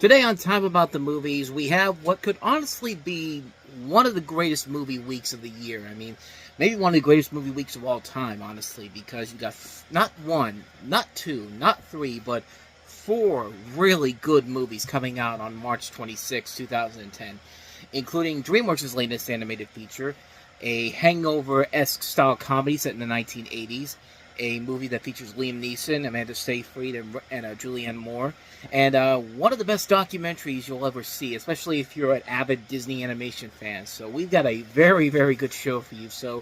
Today on Time About the Movies, we have what could honestly be one of the greatest movie weeks of the year. I mean, maybe one of the greatest movie weeks of all time, honestly, because you got not one, not two, not three, but four really good movies coming out on March 26, 2010, including Dreamworks' latest animated feature, a hangover-esque style comedy set in the 1980s, a movie that features Liam Neeson, Amanda Seyfried, and Julianne Moore, and one of the best documentaries you'll ever see, especially if you're an avid Disney animation fan. So we've got a very, very good show for you. So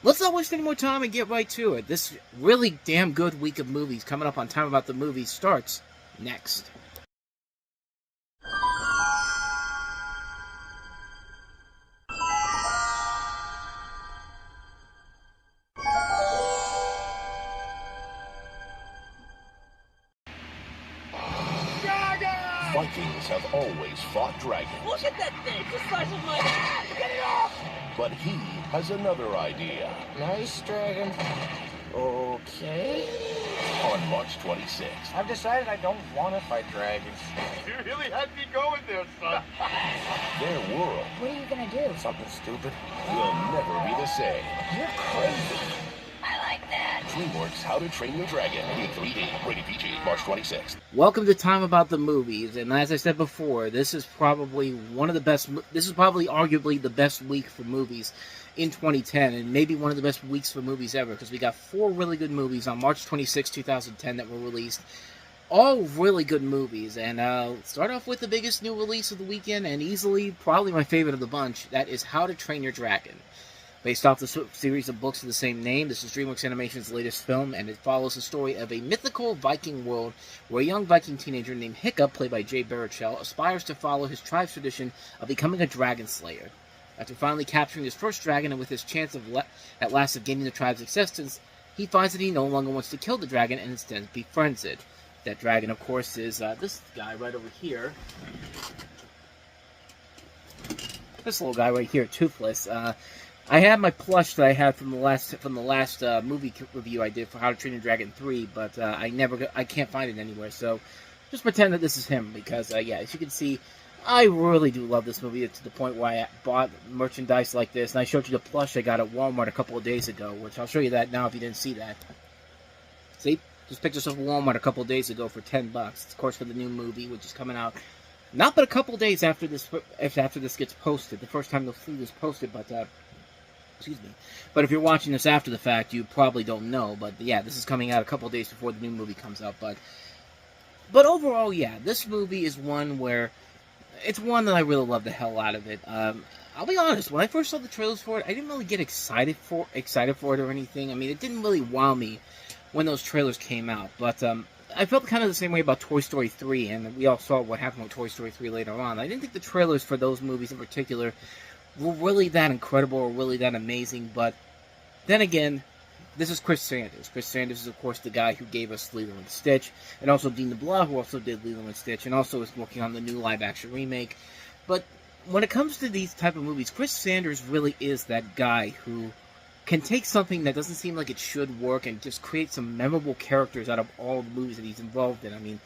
let's not waste any more time and get right to it. This really damn good week of movies coming up on Time About the Movies starts next. Vikings have always fought dragons. Look at that thing! The size of my head! Get it off! But he has another idea. Nice dragon. Okay. On March 26th. I've decided I don't want to fight dragons. You really had me going there, son. Their world What are you gonna do? Something stupid. will never be the same. You're crazy. I like that. Dreamworks How to Train Your Dragon in 3D. Rated PG. March 26th. Welcome to Time About the Movies, and as I said before, this is probably one of the best, this is probably arguably the best week for movies in 2010, and maybe one of the best weeks for movies ever, because we got four really good movies on March 26, 2010 that were released. All really good movies, and start off with the biggest new release of the weekend, and easily probably my favorite of the bunch, that is How to Train Your Dragon. Based off the series of books of the same name, this is DreamWorks Animation's latest film, and it follows the story of a mythical Viking world where a young Viking teenager named Hiccup, played by Jay Baruchel, aspires to follow his tribe's tradition of becoming a dragon slayer. After finally capturing his first dragon and with his chance of at last of gaining the tribe's acceptance, he finds that he no longer wants to kill the dragon and instead befriends it. That dragon, of course, is this guy right over here. This little guy right here, Toothless. I have my plush that I had from the last movie review I did for How to Train Your Dragon 3, but I can't find it anywhere. So just pretend that this is him, because yeah, as you can see, I really do love this movie to the point where I bought merchandise like this, and I showed you the plush I got at Walmart a couple of days ago, which I'll show you that now if you didn't see that. See, just picked this up at Walmart a couple of days ago for $10. Of course, for the new movie, which is coming out not but a couple of days after this gets posted. The first time you'll see this posted, but excuse me. But if you're watching this after the fact, you probably don't know. But yeah, this is coming out a couple of days before the new movie comes out. But overall, yeah, this movie is one where it's one that I really love the hell out of it. I'll be honest, when I first saw the trailers for it, I didn't really get excited for it or anything. I mean, it didn't really wow me when those trailers came out. But I felt kind of the same way about Toy Story 3, and we all saw what happened with Toy Story 3 later on. I didn't think the trailers for those movies in particular were really that incredible or really that amazing, but then again, this is Chris Sanders. Chris Sanders is, of course, the guy who gave us Lilo and Stitch, and also Dean DeBlois, who also did Lilo and Stitch, and also is working on the new live-action remake. But when it comes to these type of movies, Chris Sanders really is that guy who can take something that doesn't seem like it should work and just create some memorable characters out of all the movies that he's involved in. I mean,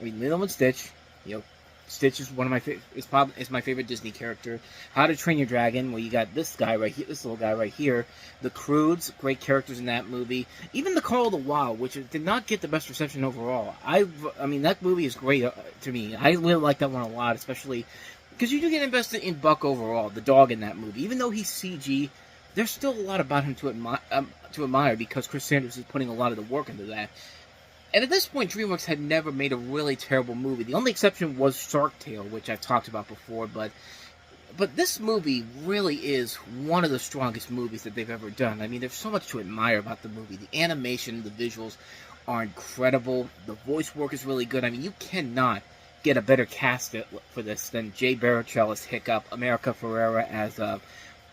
Lilo and Stitch, you know, Stitch is one of my is my favorite Disney character. How to Train Your Dragon, well, you got this guy right here, this little guy right here. The Croods, great characters in that movie. Even The Call of the Wild, which did not get the best reception overall. I mean, that movie is great to me. I really like that one a lot, especially because you do get invested in Buck overall, the dog in that movie. Even though he's CG, there's still a lot about him to admire because Chris Sanders is putting a lot of the work into that. And at this point, DreamWorks had never made a really terrible movie. The only exception was Shark Tale, which I've talked about before, but this movie really is one of the strongest movies that they've ever done. I mean, there's so much to admire about the movie. The animation, the visuals are incredible. The voice work is really good. I mean, you cannot get a better cast for this than Jay Baruchel as Hiccup, America Ferrera as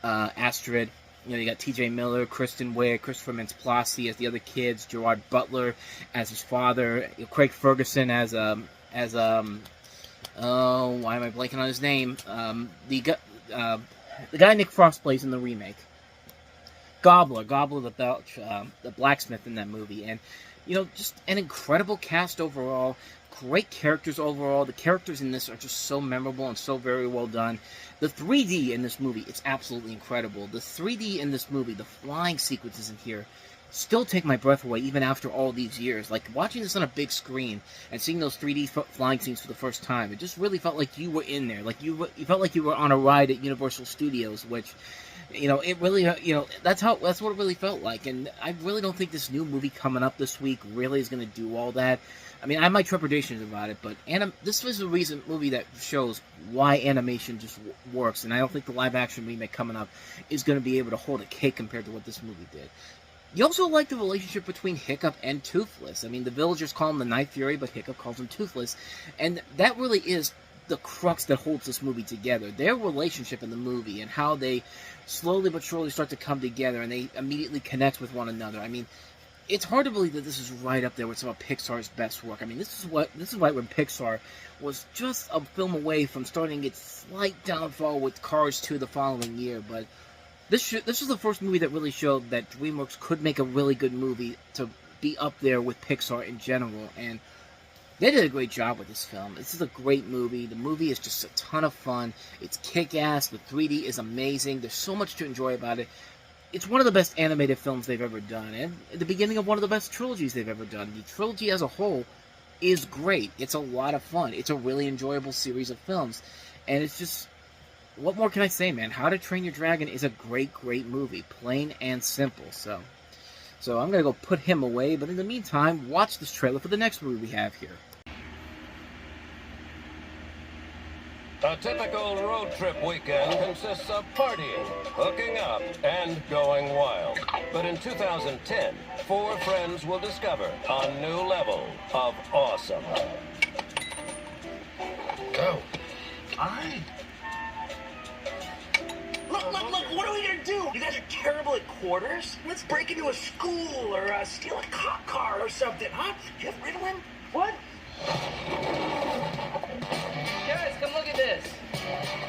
Astrid. You know, you got T.J. Miller, Kristen Wiig, Christopher Mintz-Plasse as the other kids, Gerard Butler as his father, Craig Ferguson as why am I blanking on his name? The guy Nick Frost plays in the remake. Gobbler the blacksmith in that movie, and you know, just an incredible cast overall. great characters overall. The characters in this are just so memorable and so very well done. The 3D in this movie, it's absolutely incredible. The 3D in this movie, the flying sequences in here, still take my breath away even after all these years. Like, watching this on a big screen and seeing those 3D flying scenes for the first time, it just really felt like you were in there. Like, you felt like you were on a ride at Universal Studios, which, you know, it really, you know, that's what it really felt like. And I really don't think this new movie coming up this week really is going to do all that. I mean, I have my trepidations about it, but this was a recent movie that shows why animation just works, and I don't think the live-action remake coming up is going to be able to hold a cake compared to what this movie did. You also like the relationship between Hiccup and Toothless. I mean, the villagers call him the Night Fury, but Hiccup calls him Toothless, and that really is the crux that holds this movie together. Their relationship in the movie and how they slowly but surely start to come together, and they immediately connect with one another. I mean, it's hard to believe that this is right up there with some of Pixar's best work. I mean, this is why when Pixar was just a film away from starting its slight downfall with Cars 2 the following year. But this was the first movie that really showed that DreamWorks could make a really good movie to be up there with Pixar in general, and they did a great job with this film. This is a great movie. The movie is just a ton of fun. It's kick-ass. The 3D is amazing. There's so much to enjoy about it. It's one of the best animated films they've ever done, and at the beginning of one of the best trilogies they've ever done. The trilogy as a whole is great. It's a lot of fun. It's a really enjoyable series of films, and it's just, what more can I say, man? How to Train Your Dragon is a great, great movie, plain and simple. So I'm gonna go put him away, but in the meantime, watch this trailer for the next movie we have here. A typical road trip weekend consists of partying, hooking up, and going wild. But in 2010, 4 friends will discover a new level of awesome. Go. All right. Look, what are we gonna do? You guys are terrible at quarters? Let's break into a school or steal a cop car or something, huh? Do you have Ritalin? What? Guys, come look at this.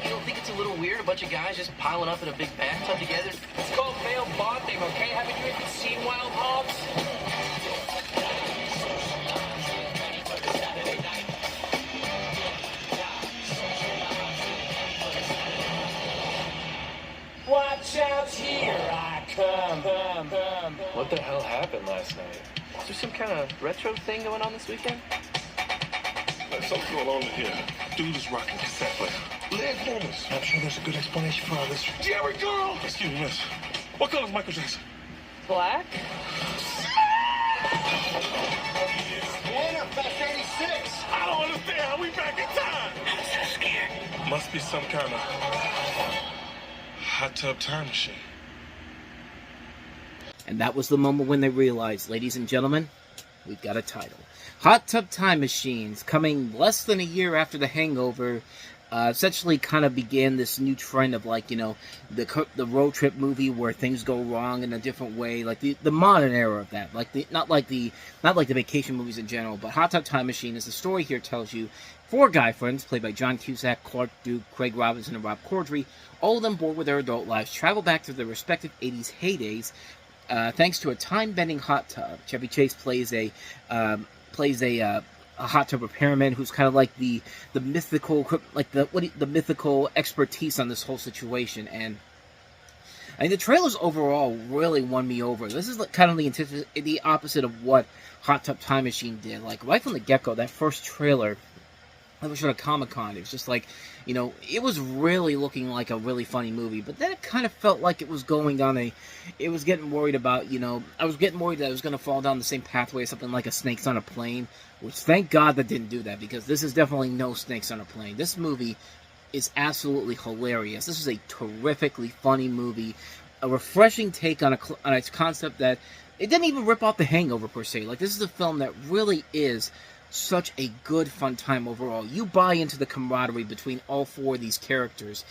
You don't think it's a little weird, a bunch of guys just piling up in a big bathtub together? It's called male bonding, okay? Haven't you even seen Wild Hogs? Watch out, here I come. What the hell happened last night? Is there some kind of retro thing going on this weekend? There's something going on in here. Dude is rocking cassette player. Leg warmers. I'm sure there's a good explanation for all this. Jerry girl! Excuse me, miss. What color is Michael Jackson? Black? Fast 86. I don't understand how we back in time. I'm so scared. Must be some kind of hot tub time machine. And that was the moment when they realized, ladies and gentlemen, we've got a title. Hot Tub Time Machines, coming less than a year after The Hangover, essentially kind of began this new trend of, like, you know, the road trip movie where things go wrong in a different way, like the modern era of that, like not like the vacation movies in general. But Hot Tub Time Machine, as the story here tells you, 4 guy friends played by John Cusack, Clark Duke, Craig Robinson, and Rob Corddry, all of them bored with their adult lives, travel back to their respective 80s heydays, thanks to a time-bending hot tub. Chevy Chase plays a hot tub repairman who's kind of like the mythical, like the mythical expertise on this whole situation. And I mean, the trailers overall really won me over. This is kind of the opposite of what Hot Tub Time Machine did. Like, right from the get-go, that first trailer that was shot at Comic-Con, it was just like, you know, it was really looking like a really funny movie, but then it kind of felt like it was going down it was getting worried about, you know, I was getting worried that it was going to fall down the same pathway as something like a Snakes on a Plane, which thank God that didn't do that, because this is definitely no Snakes on a Plane. This movie is absolutely hilarious. This is a terrifically funny movie, a refreshing take on its concept that it didn't even rip off The Hangover per se. Like, this is a film that really is such a good, fun time overall. You buy into the camaraderie between all 4 of these characters.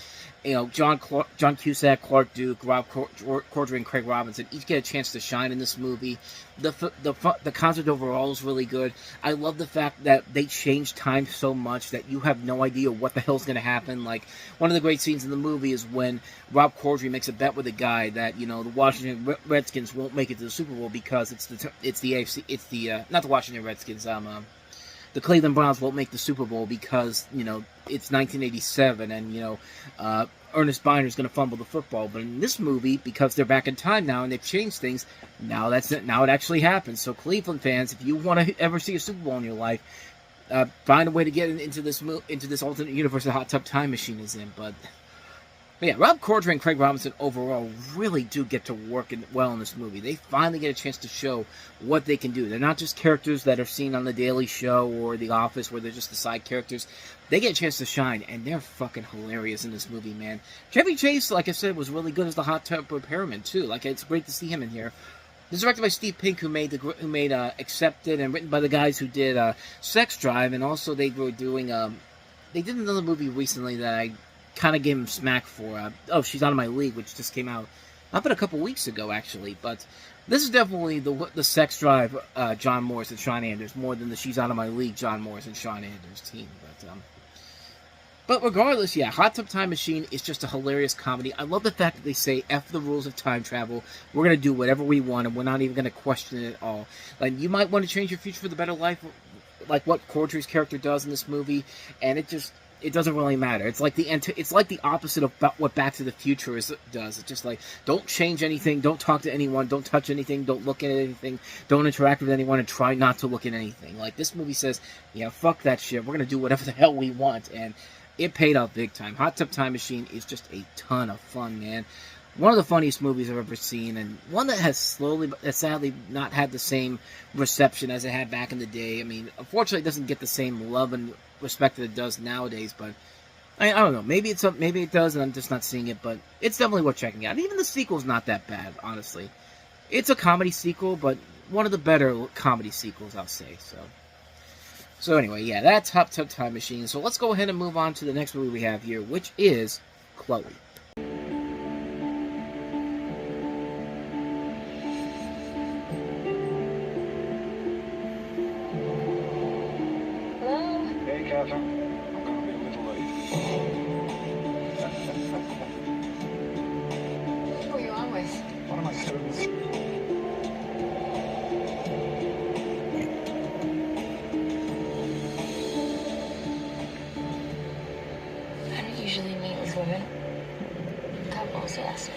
You know, John Cusack, Clark Duke, Rob Corddry, and Craig Robinson each get a chance to shine in this movie. The concept overall is really good. I love the fact that they changed time so much that you have no idea what the hell's going to happen. Like, one of the great scenes in the movie is when Rob Corddry makes a bet with a guy that, you know, the Washington Redskins won't make it to the Super Bowl because it's the AFC, not the Washington Redskins, the Cleveland Browns won't make the Super Bowl because, you know, it's 1987 and, you know, Ernest Biner's going to fumble the football. But in this movie, because they're back in time now and they've changed things, now that's it. Now it actually happens. So Cleveland fans, if you want to ever see a Super Bowl in your life, find a way to get into this alternate universe that Hot Tub Time Machine is in. But yeah, Rob Corddry and Craig Robinson overall really do get to work well in this movie. They finally get a chance to show what they can do. They're not just characters that are seen on The Daily Show or The Office where they're just the side characters. They get a chance to shine, and they're fucking hilarious in this movie, man. Chevy Chase, like I said, was really good as the hot tub repairman, too. Like, it's great to see him in here. This is directed by Steve Pink, who made Accepted, and written by the guys who did Sex Drive, and also they were doing they did another movie recently that I kind of gave him smack for. She's Out of My League, which just came out not but a couple weeks ago, actually. But this is definitely the Sex Drive John Morris and Sean Anders more than the She's Out of My League John Morris and Sean Anders team. But regardless, yeah, Hot Tub Time Machine is just a hilarious comedy. I love the fact that they say, F the rules of time travel. We're going to do whatever we want, and we're not even going to question it at all. Like, you might want to change your future for the better life, like what Corddry's character does in this movie, and it doesn't really matter. It's like the opposite of what Back to the Future does. It's just like, don't change anything, don't talk to anyone, don't touch anything, don't look at anything, don't interact with anyone, and try not to look at anything. Like, this movie says, yeah, fuck that shit. We're going to do whatever the hell we want, and it paid off big time. Hot Tub Time Machine is just a ton of fun, man. One of the funniest movies I've ever seen, and one that has sadly not had the same reception as it had back in the day. I mean, unfortunately, it doesn't get the same love and respect that it does nowadays, but I don't know. Maybe it does, and I'm just not seeing it, but it's definitely worth checking out. And even the sequel's not that bad, honestly. It's a comedy sequel, but one of the better comedy sequels, I'll say, So anyway, yeah, that's Hot Tub Time Machine. So let's go ahead and move on to the next movie we have here, which is Chloe. Hello? Hey, Catherine. I'm gonna be a little late. Who are you on with? One of my students. I don't usually meet with women. Couples, yes.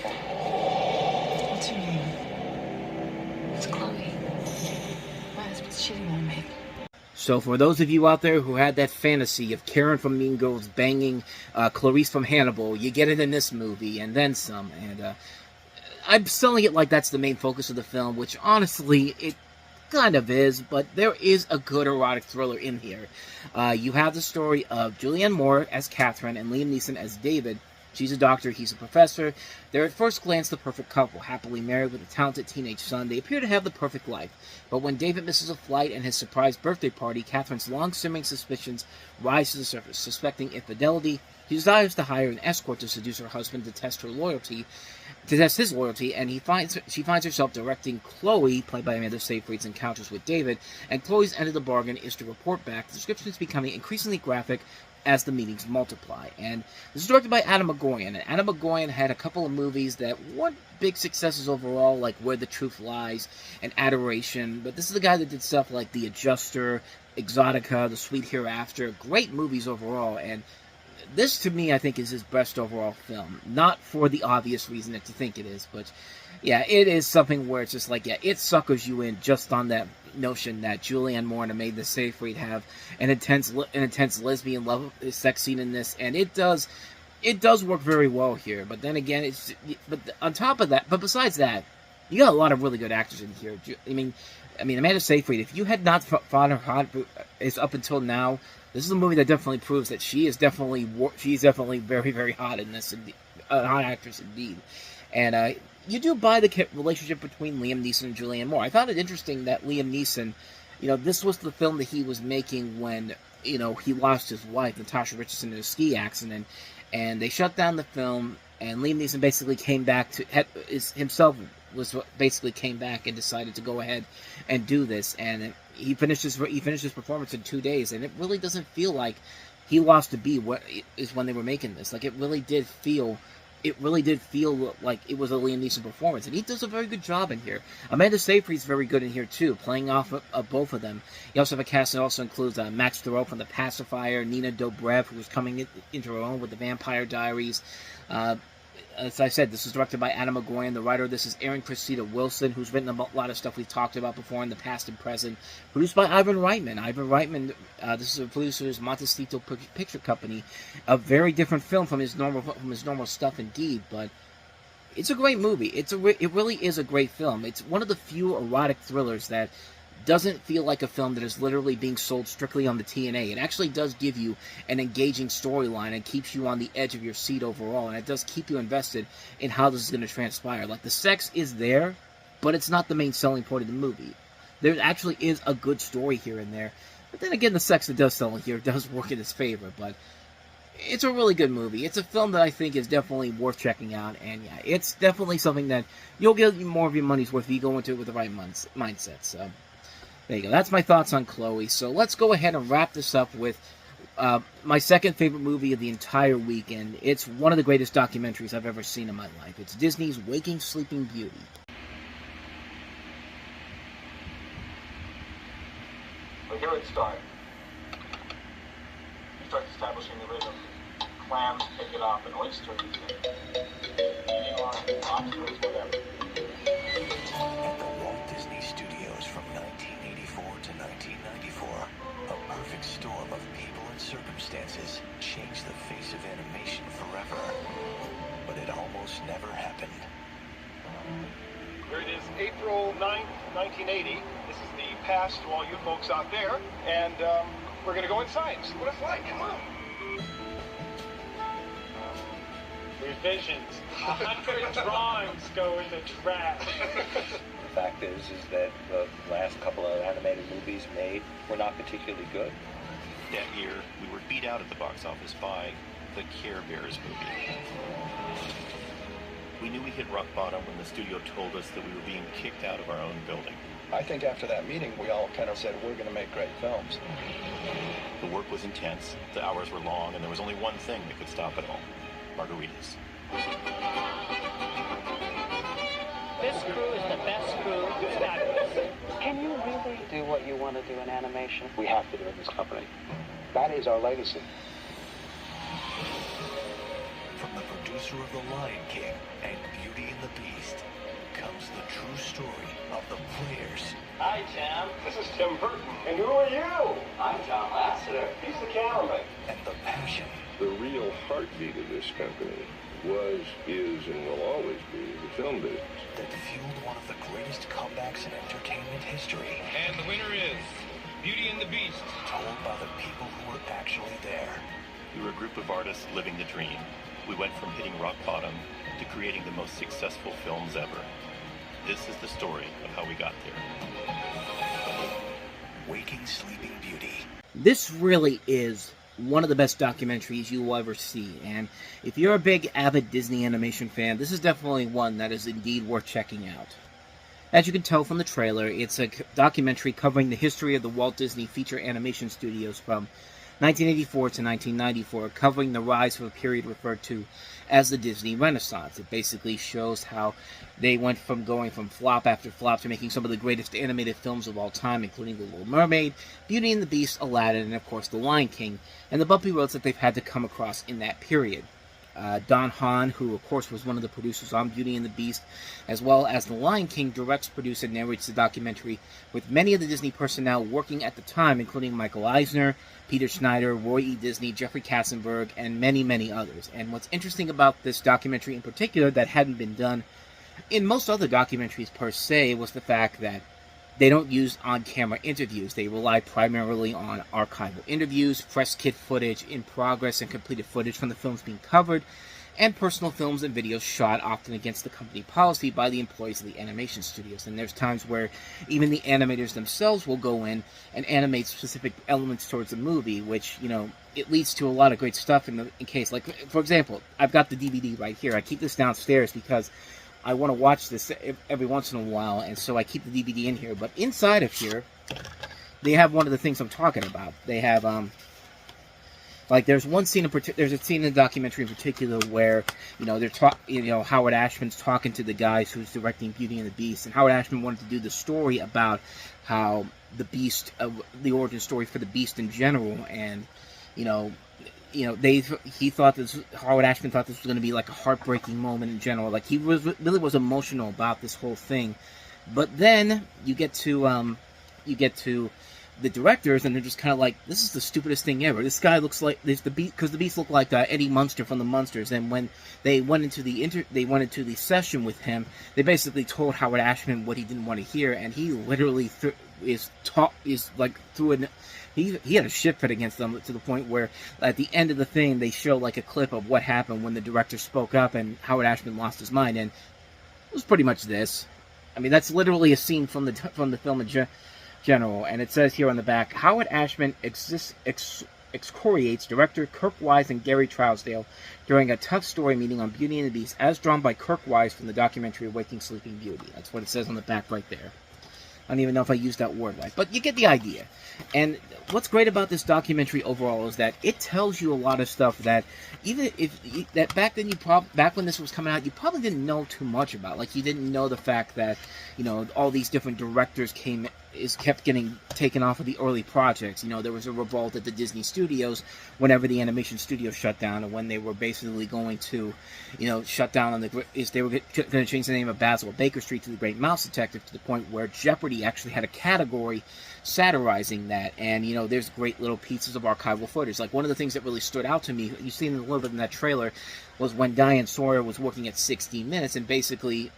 What's your name? It's Chloe. My husband's cheating on me. So for those of you out there who had that fantasy of Karen from Mean Girls banging Clarice from Hannibal, you get it in this movie, and then some. And I'm selling it like that's the main focus of the film, which honestly, it kind of is, but there is a good erotic thriller in here. You have the story of Julianne Moore as Catherine and Liam Neeson as David. She's a doctor, he's a professor. They're at first glance the perfect couple, happily married with a talented teenage son. They appear to have the perfect life. But when David misses a flight and his surprise birthday party, Catherine's long-simmering suspicions rise to the surface. Suspecting infidelity, he desires to hire an escort to seduce her husband to test his loyalty, and she finds herself directing Chloe, played by Amanda Seyfried's encounters with David, and Chloe's end of the bargain is to report back. The description is becoming increasingly graphic as the meetings multiply. And this is directed by Adam McGoyan, and Adam McGoyan had a couple of movies that weren't big successes overall, like Where the Truth Lies and Adoration, but this is the guy that did stuff like The Adjuster, Exotica, The Sweet Hereafter, great movies overall, and this, to me, I think is his best overall film. Not for the obvious reason that you think it is, but yeah, it is something where it's just like, yeah, it suckers you in just on that notion that Julianne Moore and Amanda Seyfried have an intense lesbian love sex scene in this, and it does work very well here. But then again, on top of that, but besides that, you got a lot of really good actors in here. I mean, Amanda Seyfried, if you had not found her hot is up until now, this is a movie that definitely proves that she's definitely very, very hot in this, hot actress indeed. And you do buy the relationship between Liam Neeson and Julianne Moore. I found it interesting that Liam Neeson, this was the film that he was making when, he lost his wife, Natasha Richardson, in a ski accident, and they shut down the film, and Liam Neeson basically came back came back and decided to go ahead and do this, and he finished his performance in 2 days, and it really doesn't feel like he lost a beat when they were making this. Like, it really did feel it really did feel like it was a Liam Neeson performance, and he does a very good job in here. Amanda Seyfried's very good in here too, playing off of both of them. You also have a cast that also includes Max Thoreau from The Pacifier, Nina Dobrev, who was coming into her own with The Vampire Diaries. As I said, this is directed by Adam McGoyan. The writer of this is Erin Cressida Wilson, who's written a lot of stuff we've talked about before in the past and present. Produced by Ivan Reitman. Ivan Reitman, this is a producer of his Montecito Picture Company. A very different film from his normal stuff, indeed. But it's a great movie. It really is a great film. It's one of the few erotic thrillers that doesn't feel like a film that is literally being sold strictly on the TNA. It actually does give you an engaging storyline and keeps you on the edge of your seat overall, and it does keep you invested in how this is going to transpire. Like, the sex is there, but it's not the main selling point of the movie. There actually is a good story here and there, but then again, the sex that does sell here does work in its favor, but it's a really good movie. It's a film that I think is definitely worth checking out, and yeah, it's definitely something that you'll get more of your money's worth if you go into it with the right mindset, so there you go. That's my thoughts on Chloe. So let's go ahead and wrap this up with my second favorite movie of the entire weekend. It's one of the greatest documentaries I've ever seen in my life. It's Disney's Waking Sleeping Beauty. Well, here it starts. You start establishing the rhythm. Clams pick it up, and oysters, and eating lobsters, whatever. At the Walt Disney Studios from 1984 to 1994, a perfect storm of people and circumstances changed the face of animation forever. But it almost never happened. Here it is, April 9th, 1980. This is the past to all you folks out there, and we're going to go inside and see what it's like. Come on. Revisions. 100 drawings go in the trash. The fact is that the last couple of animated movies made were not particularly good. That year, we were beat out at the box office by the Care Bears movie. We knew we hit rock bottom when the studio told us that we were being kicked out of our own building. I think after that meeting, we all kind of said, we're going to make great films. The work was intense, the hours were long, and there was only one thing that could stop it all: margaritas. This crew is the best crew. Fabulous. Can you really do what you want to do in animation? We have to do in this company. That is our legacy. From the producer of The Lion King and Beauty and the Beast comes the true story of the players. Hi, Tim. This is Tim Burton. And who are you? I'm John Lasseter. He's the cameraman. And the passion. The real heartbeat of this company was, is, and will always be the film business. That fueled one of the greatest comebacks in entertainment history. And the winner is Beauty and the Beast. Told by the people who were actually there. We were a group of artists living the dream. We went from hitting rock bottom to creating the most successful films ever. This is the story of how we got there. Waking Sleeping Beauty. This really is one of the best documentaries you will ever see, and if you're a big avid Disney animation fan, this is definitely one that is indeed worth checking out. As you can tell from the trailer, it's a documentary covering the history of the Walt Disney Feature Animation Studios from 1984 to 1994, covering the rise of a period referred to as the Disney Renaissance. It basically shows how they went from going from flop after flop to making some of the greatest animated films of all time, including The Little Mermaid, Beauty and the Beast, Aladdin, and of course The Lion King, and the bumpy roads that they've had to come across in that period. Don Hahn, who of course was one of the producers on Beauty and the Beast, as well as The Lion King, directs, produces, and narrates the documentary, with many of the Disney personnel working at the time, including Michael Eisner, Peter Schneider, Roy E. Disney, Jeffrey Katzenberg, and many, many others. And what's interesting about this documentary in particular that hadn't been done in most other documentaries per se was the fact that they don't use on-camera interviews. They rely primarily on archival interviews, press kit footage in progress and completed footage from the films being covered, and personal films and videos shot often against the company policy by the employees of the animation studios. And there's times where even the animators themselves will go in and animate specific elements towards the movie, which, you know, it leads to a lot of great stuff in case. Like, for example, I've got the DVD right here. I keep this downstairs because I want to watch this every once in a while, and so I keep the DVD in here. But inside of here, they have one of the things I'm talking about. They have Like there's one scene there's a scene in the documentary in particular where Howard Ashman's talking to the guys who's directing Beauty and the Beast, and Howard Ashman wanted to do the story about how the Beast, the origin story for the Beast in general, and Howard Ashman thought this was going to be like a heartbreaking moment in general. Like he really was emotional about this whole thing, but then you get to the directors, and they're just kind of like, this is the stupidest thing ever. This guy looks like the Beast, because the Beast looked like Eddie Munster from the Munsters. And when they went into the session with him, they basically told Howard Ashman what he didn't want to hear, and he literally he had a shit pit against them to the point where at the end of the thing they show like a clip of what happened when the director spoke up and Howard Ashman lost his mind, and it was pretty much this. I mean, that's literally a scene from the film in general, and it says here on the back, Howard Ashman excoriates director Kirk Wise and Gary Trousdale during a tough story meeting on Beauty and the Beast, as drawn by Kirk Wise from the documentary Waking Sleeping Beauty. That's what it says on the back right there. I don't even know if I used that word right, but you get the idea. And what's great about this documentary overall is that it tells you a lot of stuff that even that back then back when this was coming out, you probably didn't know too much about. Like you didn't know the fact that all these different directors kept getting taken off of the early projects. There was a revolt at the Disney studios whenever the animation studio shut down, and when they were basically going to, shut down they were going to change the name of Basil Baker Street to the Great Mouse Detective, to the point where Jeopardy actually had a category satirizing that. And there's great little pieces of archival footage. Like one of the things that really stood out to me, you see a little bit in that trailer, was when Diane Sawyer was working at 60 Minutes, and basically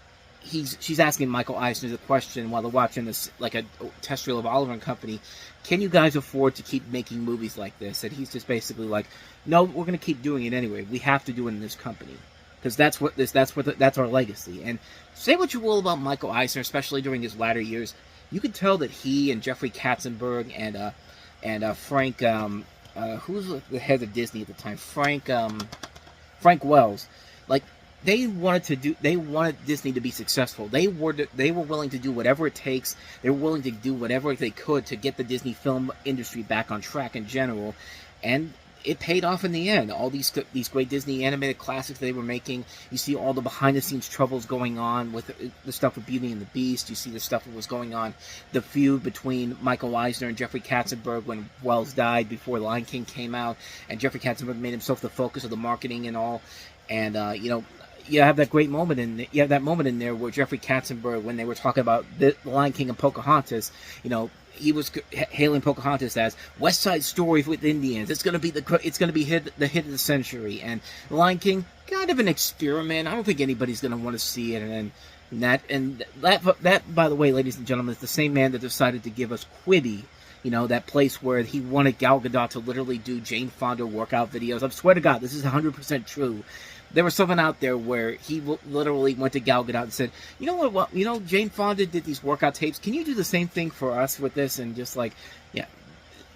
she's asking Michael Eisner the question while they're watching this, like a test reel of Oliver and Company, can you guys afford to keep making movies like this? And he's just basically like, no, we're going to keep doing it anyway. We have to do it in this company because that's our legacy. And say what you will about Michael Eisner, especially during his latter years, you could tell that he and Jeffrey Katzenberg and Frank, who was the head of Disney at the time, Frank Wells, like. They wanted Disney to be successful. They were willing to do whatever it takes. They were willing to do whatever they could to get the Disney film industry back on track in general, and it paid off in the end. All these great Disney animated classics they were making. You see all the behind-the-scenes troubles going on with the stuff with Beauty and the Beast. You see the stuff that was going on, the feud between Michael Eisner and Jeffrey Katzenberg when Wells died before Lion King came out, and Jeffrey Katzenberg made himself the focus of the marketing and all, and you have that great moment in there where Jeffrey Katzenberg, when they were talking about the Lion King and Pocahontas, he was hailing Pocahontas as West Side Story with Indians. It's going to be the hit of the century. And The Lion King, kind of an experiment. I don't think anybody's going to want to see it. And that, by the way, ladies and gentlemen, is the same man that decided to give us Quibi. That place where he wanted Gal Gadot to literally do Jane Fonda workout videos. I swear to God, this is 100% true. There was something out there where he literally went to Gal Gadot and said, you know what, Jane Fonda did these workout tapes. Can you do the same thing for us with this? And just like, yeah,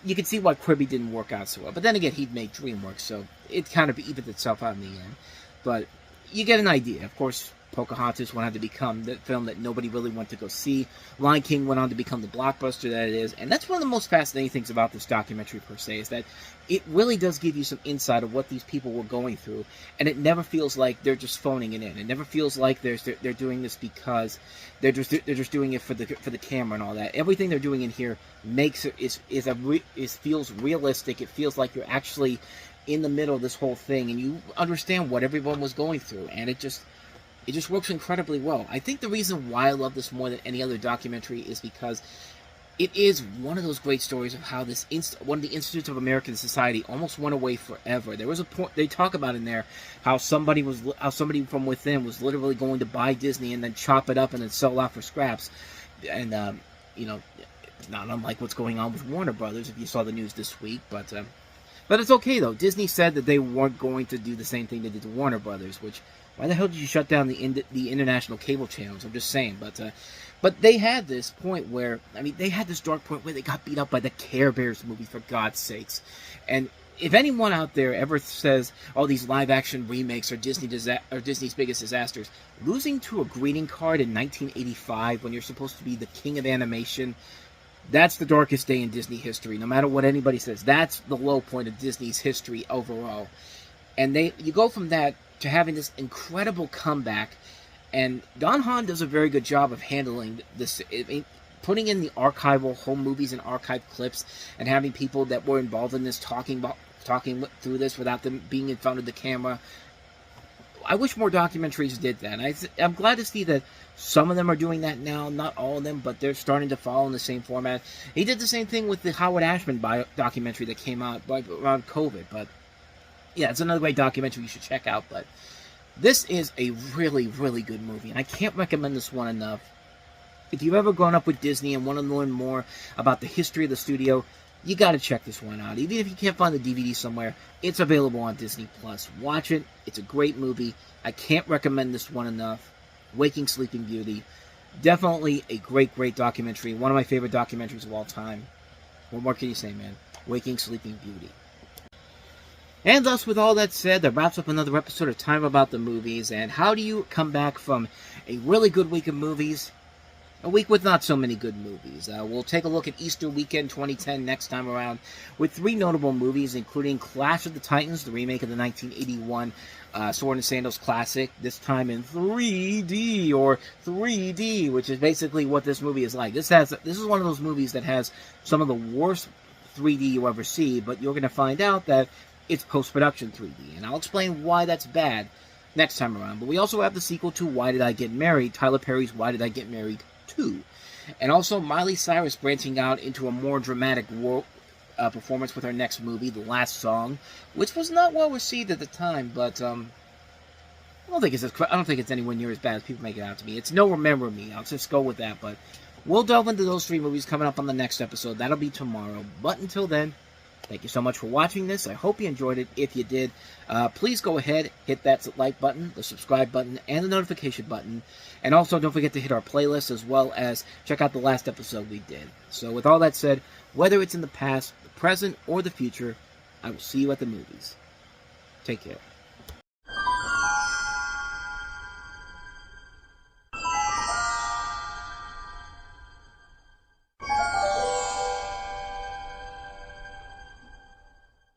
you can see why Quibi didn't work out so well. But then again, he'd made Dreamworks, so it kind of evened itself out in the end. But you get an idea. Of course, Pocahontas went on to become the film that nobody really went to go see. Lion King went on to become the blockbuster that it is. And that's one of the most fascinating things about this documentary, per se, is that it really does give you some insight of what these people were going through. And it never feels like they're just phoning it in. It never feels like they're doing this because they're just doing it for the camera and all that. Everything they're doing in here feels realistic. It feels like you're actually in the middle of this whole thing, and you understand what everyone was going through. And it just works incredibly well. I think the reason why I love this more than any other documentary is because it is one of those great stories of how one of the Institutes of American Society almost went away forever. There was a point they talk about in there how somebody from within was literally going to buy Disney and then chop it up and then sell out for scraps, and not unlike what's going on with Warner Brothers. If you saw the news this week, but it's okay though. Disney said that they weren't going to do the same thing they did to Warner Brothers, which. Why the hell did you shut down the international cable channels? I'm just saying, but they had this point where, they had this dark point where they got beat up by the Care Bears movie, for God's sakes. And if anyone out there ever says, "Oh, these live-action remakes are Disney's biggest disasters," losing to a greeting card in 1985 when you're supposed to be the king of animation, That's the darkest day in Disney history. No matter what anybody says, that's the low point of Disney's history overall. And you go from that to having this incredible comeback, and Don Hahn does a very good job of handling this, putting in the archival home movies and archive clips, and having people that were involved in this talking through this without them being in front of the camera. I wish more documentaries did that. I'm glad to see that some of them are doing that now. Not all of them, but they're starting to follow in the same format. He did the same thing with the Howard Ashman documentary that came out around COVID. But yeah, it's another great documentary you should check out. But this is a really, really good movie, and I can't recommend this one enough. If you've ever grown up with Disney and want to learn more about the history of the studio, you got to check this one out. Even if you can't find the DVD somewhere, it's available on Disney+. Watch it. It's a great movie. I can't recommend this one enough. Waking Sleeping Beauty. Definitely a great, great documentary. One of my favorite documentaries of all time. What more can you say, man? Waking Sleeping Beauty. And thus, with all that said, that wraps up another episode of Time About the Movies. And how do you come back from a really good week of movies, a week with not so many good movies? We'll take a look at Easter weekend 2010 next time around with 3 notable movies, including Clash of the Titans, the remake of the 1981 Sword and Sandals classic, this time in 3D, or 3D, which is basically what this movie is like. This is one of those movies that has some of the worst 3D you ever see, but you're going to find out that it's post-production 3D, and I'll explain why that's bad next time around. But we also have the sequel to Why Did I Get Married, Tyler Perry's Why Did I Get Married 2. And also Miley Cyrus branching out into a more dramatic performance with her next movie, The Last Song, which was not well received at the time, but I don't think it's anywhere near as bad as people make it out to be. It's no Remember Me. I'll just go with that. But we'll delve into those 3 movies coming up on the next episode. That'll be tomorrow. But until then, thank you so much for watching this. I hope you enjoyed it. If you did, please go ahead, hit that like button, the subscribe button, and the notification button. And also, don't forget to hit our playlist, as well as check out the last episode we did. So with all that said, whether it's in the past, the present, or the future, I will see you at the movies. Take care.